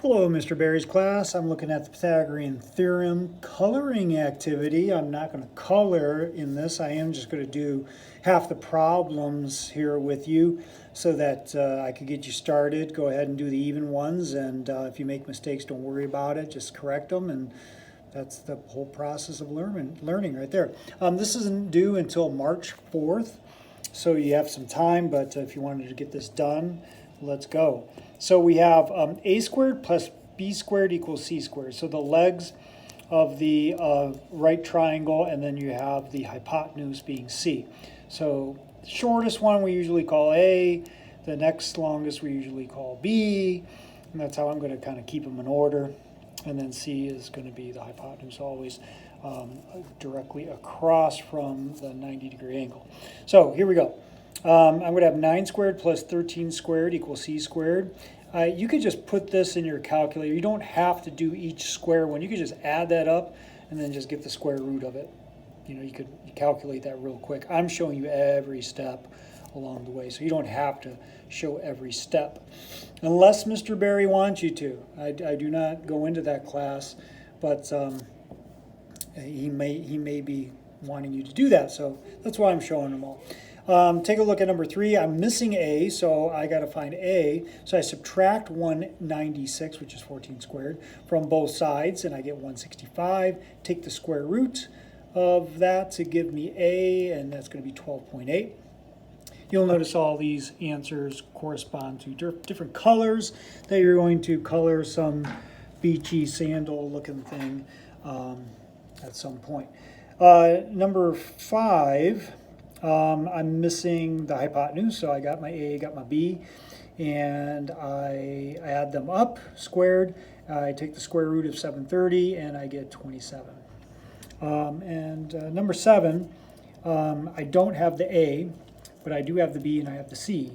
Hello, Mr. Berry's class. I'm looking at the Pythagorean theorem coloring activity. I'm not going to color in this. I am just going to do half the problems here with you so that I could get you started. Go ahead and do the even ones, and if you make mistakes, don't worry about it. Just correct them, and that's the whole process of learning right there. This isn't due until March 4th, so you have some time, but if you wanted to get this done, let's go. So we have a squared plus b squared equals c squared. So the legs of the right triangle, and then you have the hypotenuse being c. So the shortest one we usually call a, the next longest we usually call b, and that's how I'm going to kind of keep them in order. And then c is going to be the hypotenuse, always directly across from the 90-degree angle. So here we go. I'm going to have 9 squared plus 13 squared equals c squared. You could just put this in your calculator. You don't have to do each square one. You could just add that up and then just get the square root of it. You know, you could calculate that real quick. I'm showing you every step along the way, so you don't have to show every step. Unless Mr. Berry wants you to. I do not go into that class, but he may be wanting you to do that, so that's why I'm showing them all. Take a look at number 3. I'm missing a, so I got to find a. So I subtract 196, which is 14 squared, from both sides, and I get 165. Take the square root of that to give me a, and that's going to be 12.8. You'll notice all these answers correspond to different colors that you're going to color some beachy sandal looking thing at some point. Number 5. I'm missing the hypotenuse, so I got my A, got my B, and I add them up, squared. I take the square root of 730, and I get 27. Number 7, I don't have the A, but I do have the B and I have the C.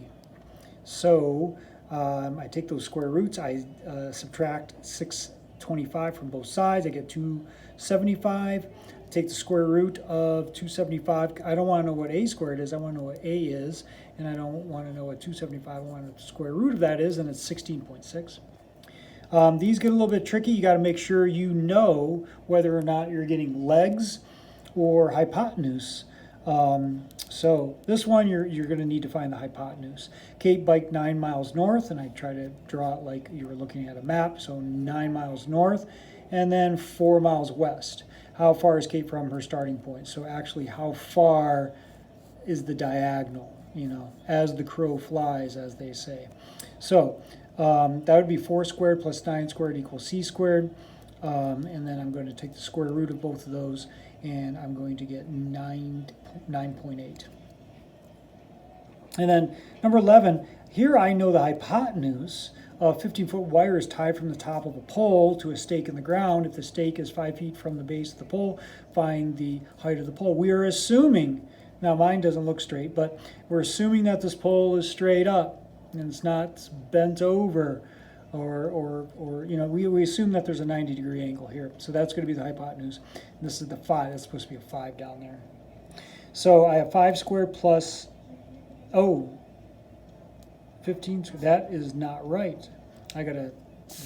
So I take those square roots, I subtract 625 from both sides, I get 275. Take the square root of 275. I don't want to know what a squared is. I want to know what a is. And I don't want to know what 275. I want to know what the square root of that is, and it's 16.6. These get a little bit tricky. You got to make sure you know whether or not you're getting legs or hypotenuse. So this one, you're going to need to find the hypotenuse. Kate biked 9 miles north, and I try to draw it like you were looking at a map. So 9 miles north, and then 4 miles west. How far is Kate from her starting point? So actually, how far is the diagonal, you know, as the crow flies, as they say. So that would be 4 squared plus 9 squared equals c squared. And then I'm going to take the square root of both of those, and I'm going to get 9.8. And then number 11, here I know the hypotenuse. A 15-foot wire is tied from the top of a pole to a stake in the ground. If the stake is 5 feet from the base of the pole, find the height of the pole. We are assuming, now mine doesn't look straight, but we're assuming that this pole is straight up and it's not bent over, or you know, we assume that there's a 90-degree angle here. So that's going to be the hypotenuse. And this is the 5. That's supposed to be a 5 down there. So I have 5 squared plus, 15, that is not right. I gotta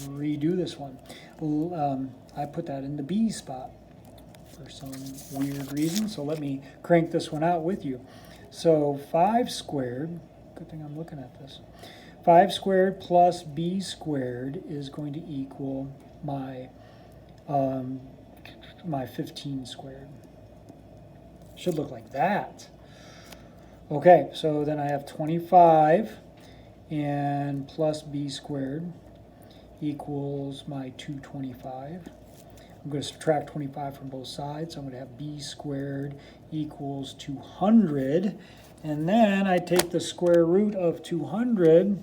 redo this one. I put that in the B spot for some weird reason, so let me crank this one out with you. So 5 squared, good thing I'm looking at this. 5 squared plus B squared is going to equal my, my 15 squared. Should look like that. Okay, so then I have 25 and plus b squared equals my 225. I'm going to subtract 25 from both sides, so I'm going to have b squared equals 200. And then I take the square root of 200.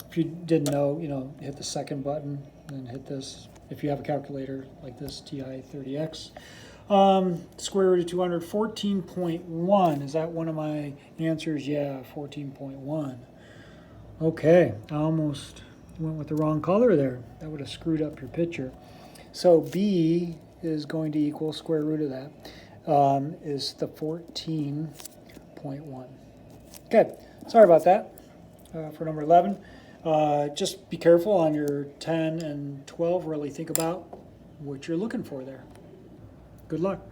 If you didn't know, you know, hit the second button and hit this. If you have a calculator like this, TI-30X. Square root of 200, 14.1. Is that one of my answers? Yeah, 14.1. Okay, I almost went with the wrong color there. That would have screwed up your picture. So B is going to equal square root of that, is the 14.1. Okay, sorry about that. for number 11. Just be careful on your 10 and 12. Really think about what you're looking for there. Good luck.